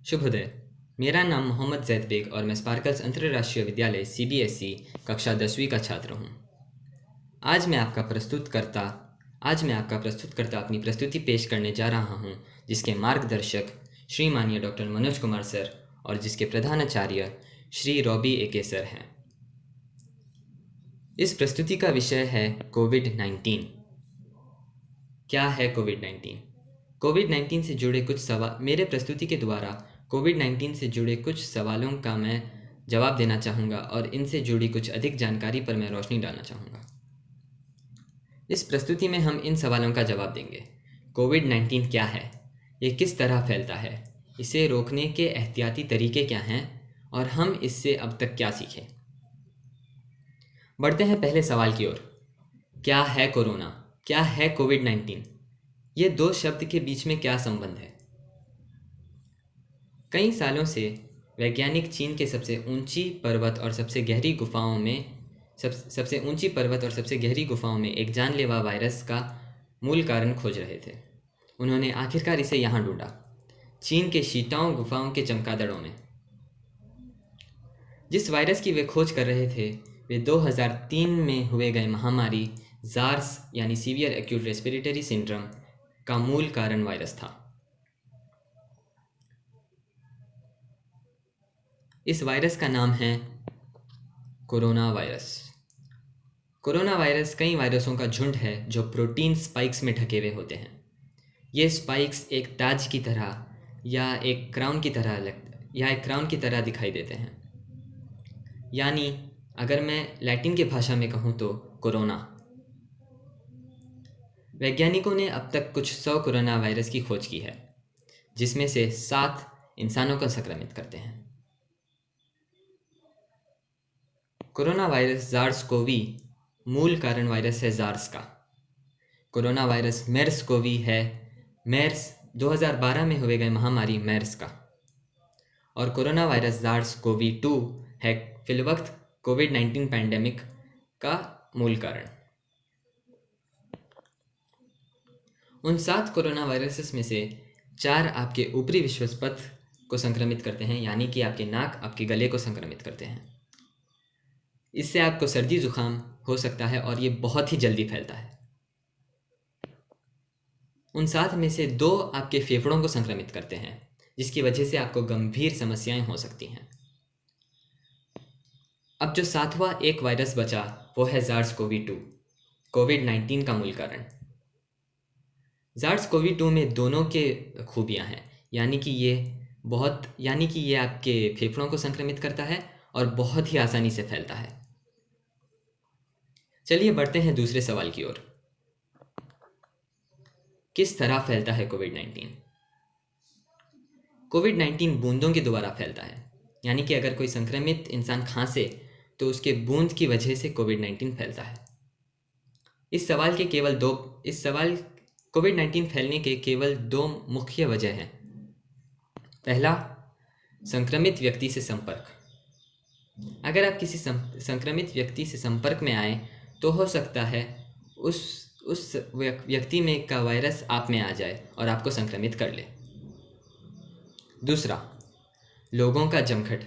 शुभोदय। मेरा नाम मोहम्मद जैद बेग और मैं स्पार्कल्स अंतर्राष्ट्रीय विद्यालय CBSE कक्षा 10वीं का छात्र हूँ। आज मैं आपका प्रस्तुतकर्ता अपनी प्रस्तुति पेश करने जा रहा हूँ, जिसके मार्गदर्शक श्री माननीय डॉक्टर मनोज कुमार सर और जिसके प्रधानाचार्य श्री रॉबी एके सर हैं। इस प्रस्तुति का विषय है कोविड-19। क्या है कोविड-19? कोविड-19 से जुड़े कुछ सवाल, मेरे प्रस्तुति के द्वारा कोविड-19 से जुड़े कुछ सवालों का मैं जवाब देना चाहूँगा और इनसे जुड़ी कुछ अधिक जानकारी पर मैं रोशनी डालना चाहूँगा। इस प्रस्तुति में हम इन सवालों का जवाब देंगे। कोविड-19 क्या है? ये किस तरह फैलता है? इसे रोकने के एहतियाती तरीके क्या हैं? और हम इससे अब तक क्या सीखे? बढ़ते हैं पहले सवाल की ओर। क्या है कोरोना? क्या है कोविड-19? ये दो शब्द के बीच में क्या संबंध है? कई सालों से वैज्ञानिक चीन के सबसे ऊंची पर्वत और सबसे गहरी गुफाओं में एक जानलेवा वायरस का मूल कारण खोज रहे थे। उन्होंने आखिरकार इसे यहाँ ढूंढा, चीन के शीताओं गुफाओं के चमगादड़ों में। जिस वायरस की वे खोज कर रहे थे, वे 2003 में हुए गए महामारी जार्स यानी सीवियर एक्यूट रेस्पिरेटरी सिंड्रोम का मूल कारण वायरस था। इस वायरस का नाम है कोरोना वायरस। कोरोना वायरस कई वायरसों का झुंड है जो प्रोटीन स्पाइक्स में ढके हुए होते हैं। ये स्पाइक्स एक ताज की तरह या एक क्राउन की तरह दिखाई देते हैं। यानी अगर मैं लैटिन की भाषा में कहूँ तो कोरोना। वैज्ञानिकों ने अब तक कुछ 100 कोरोना वायरस की खोज की है, जिसमें से 7 इंसानों को संक्रमित करते हैं। कोरोना वायरस जार्स कोवी मूल कारण वायरस है जार्स का। कोरोना वायरस मेर्स कोवी है 2012 में हुए गए महामारी मेर्स का। और कोरोना वायरस जार्स कोवी 2 है फिलवक्त कोविड-19 पैंडेमिक का मूल कारण। उन 7 कोरोना वायरसेस में से 4 आपके ऊपरी विश्वसपथ को संक्रमित करते हैं, यानी कि आपके नाक, आपके गले को संक्रमित करते हैं। इससे आपको सर्दी जुकाम हो सकता है और ये बहुत ही जल्दी फैलता है। उन 7 में से 2 आपके फेफड़ों को संक्रमित करते हैं, जिसकी वजह से आपको गंभीर समस्याएं हो सकती हैं। अब जो 7वां एक वायरस बचा वो है जार्स कोवी 2, कोविड-19 का मूल कारण। जार्स कोवी 2 में दोनों के खूबियां हैं, यानी कि ये आपके फेफड़ों को संक्रमित करता है और बहुत ही आसानी से फैलता है। चलिए बढ़ते हैं दूसरे सवाल की ओर। किस तरह फैलता है कोविड-19? कोविड-19 बूंदों के द्वारा फैलता है, यानी कि अगर कोई संक्रमित इंसान खांसे तो उसके बूंद की वजह से कोविड-19 फैलता है। कोविड-19 फैलने के केवल 2 मुख्य वजह हैं। पहला, संक्रमित व्यक्ति से संपर्क। अगर आप किसी संक्रमित व्यक्ति से संपर्क में आए तो हो सकता है उस व्यक्ति में का वायरस आप में आ जाए और आपको संक्रमित कर ले। दूसरा, लोगों का जमघट।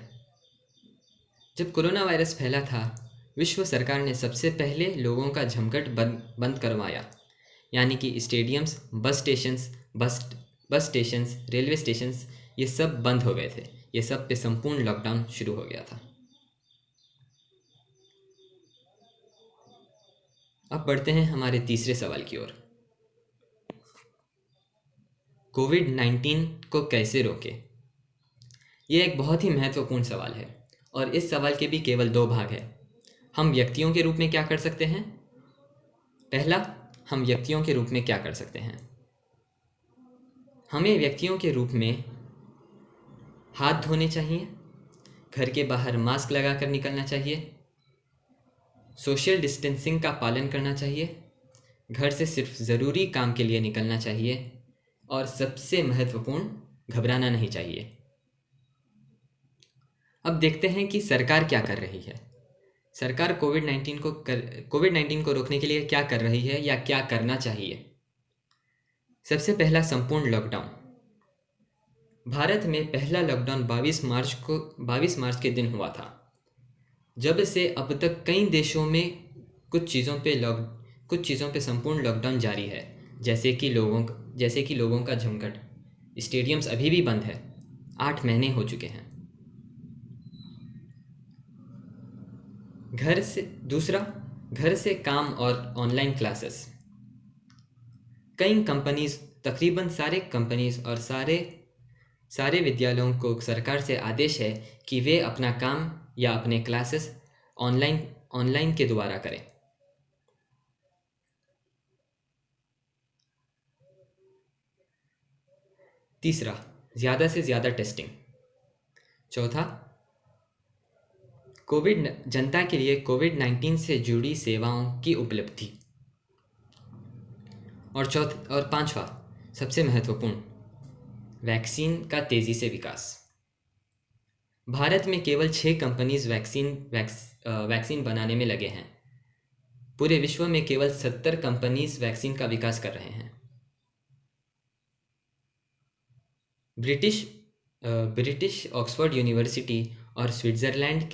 जब कोरोना वायरस फैला था, विश्व सरकार ने सबसे पहले लोगों का जमघट बंद करवाया, यानी कि स्टेडियम्स, बस स्टेशंस, रेलवे स्टेशंस, ये सब बंद हो गए थे। ये सब पे संपूर्ण लॉकडाउन शुरू हो गया था। अब बढ़ते हैं हमारे तीसरे सवाल की ओर। कोविड-19 को कैसे रोकें? यह एक बहुत ही महत्वपूर्ण सवाल है और इस सवाल के भी केवल 2 भाग हैं। हम व्यक्तियों के रूप में क्या कर सकते हैं? पहला, हम व्यक्तियों के रूप में क्या कर सकते हैं? हमें व्यक्तियों के रूप में हाथ धोने चाहिए, घर के बाहर मास्क लगाकर निकलना चाहिए, सोशल डिस्टेंसिंग का पालन करना चाहिए, घर से सिर्फ ज़रूरी काम के लिए निकलना चाहिए और सबसे महत्वपूर्ण, घबराना नहीं चाहिए। अब देखते हैं कि सरकार क्या कर रही है। सरकार कोविड-19 को रोकने के लिए क्या कर रही है या क्या करना चाहिए। सबसे पहला, संपूर्ण लॉकडाउन। भारत में पहला लॉकडाउन 22 मार्च के दिन हुआ था। जब से अब तक कई देशों में कुछ चीज़ों पे संपूर्ण लॉकडाउन जारी है, जैसे कि लोगों का जमघट। स्टेडियम्स अभी भी बंद है। 8 महीने हो चुके हैं। घर से काम और ऑनलाइन क्लासेस। तकरीबन सारे कंपनीज और सारे विद्यालयों को सरकार से आदेश है कि वे अपना काम या अपने क्लासेस ऑनलाइन के द्वारा करें। तीसरा, ज़्यादा से ज़्यादा टेस्टिंग। चौथा, जनता के लिए कोविड-19 से जुड़ी सेवाओं की उपलब्धि। और पांचवा, सबसे महत्वपूर्ण, वैक्सीन का तेज़ी से विकास। भारत में केवल 6 कंपनीज वैक्सीन बनाने में लगे हैं। पूरे विश्व में केवल 70 कंपनीज वैक्सीन का विकास कर रहे हैं। ब्रिटिश ऑक्सफोर्ड यूनिवर्सिटी और स्विट्ज़रलैंड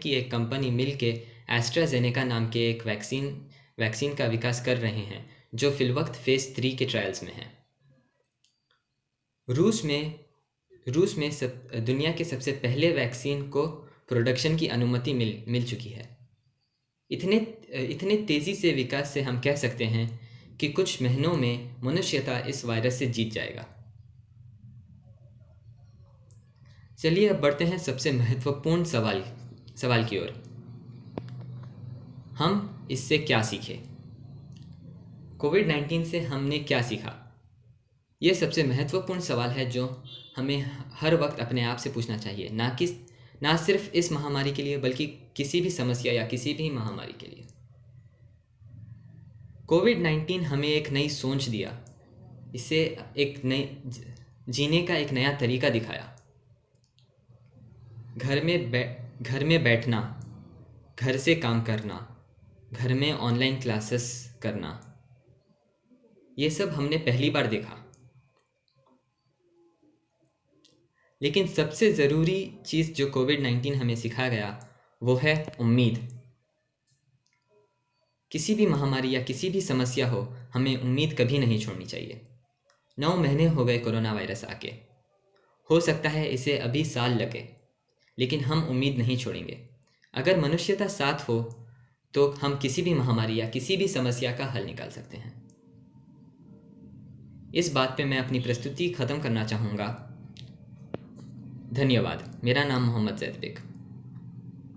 की एक कंपनी मिलके एस्ट्राजेनेका नाम के एक वैक्सीन का विकास कर रहे हैं, जो फिलवक्त फेज़ 3 के ट्रायल्स में है। रूस में दुनिया के सबसे पहले वैक्सीन को प्रोडक्शन की अनुमति मिल चुकी है। इतने तेज़ी से विकास से हम कह सकते हैं कि कुछ महीनों में मनुष्यता इस वायरस से जीत जाएगा। चलिए अब बढ़ते हैं सबसे महत्वपूर्ण सवाल की ओर। हम इससे क्या सीखे? कोविड-19 से हमने क्या सीखा? यह सबसे महत्वपूर्ण सवाल है जो हमें हर वक्त अपने आप से पूछना चाहिए, ना सिर्फ इस महामारी के लिए बल्कि किसी भी समस्या या किसी भी महामारी के लिए। कोविड-19 हमें एक नई सोच दिया, इसे जीने का एक नया तरीका दिखाया। घर में बैठना, घर से काम करना, घर में ऑनलाइन क्लासेस करना, ये सब हमने पहली बार देखा। लेकिन सबसे ज़रूरी चीज़ जो कोविड-19 हमें सिखा गया वो है उम्मीद। किसी भी महामारी या किसी भी समस्या हो, हमें उम्मीद कभी नहीं छोड़नी चाहिए। 9 महीने हो गए कोरोना वायरस आके। हो सकता है इसे अभी साल लगे, लेकिन हम उम्मीद नहीं छोड़ेंगे। अगर मनुष्यता साथ हो तो हम किसी भी महामारी या किसी भी समस्या का हल निकाल सकते हैं। इस बात पे मैं अपनी प्रस्तुति ख़त्म करना चाहूँगा। धन्यवाद। मेरा नाम मोहम्मद ज़ैद बेग।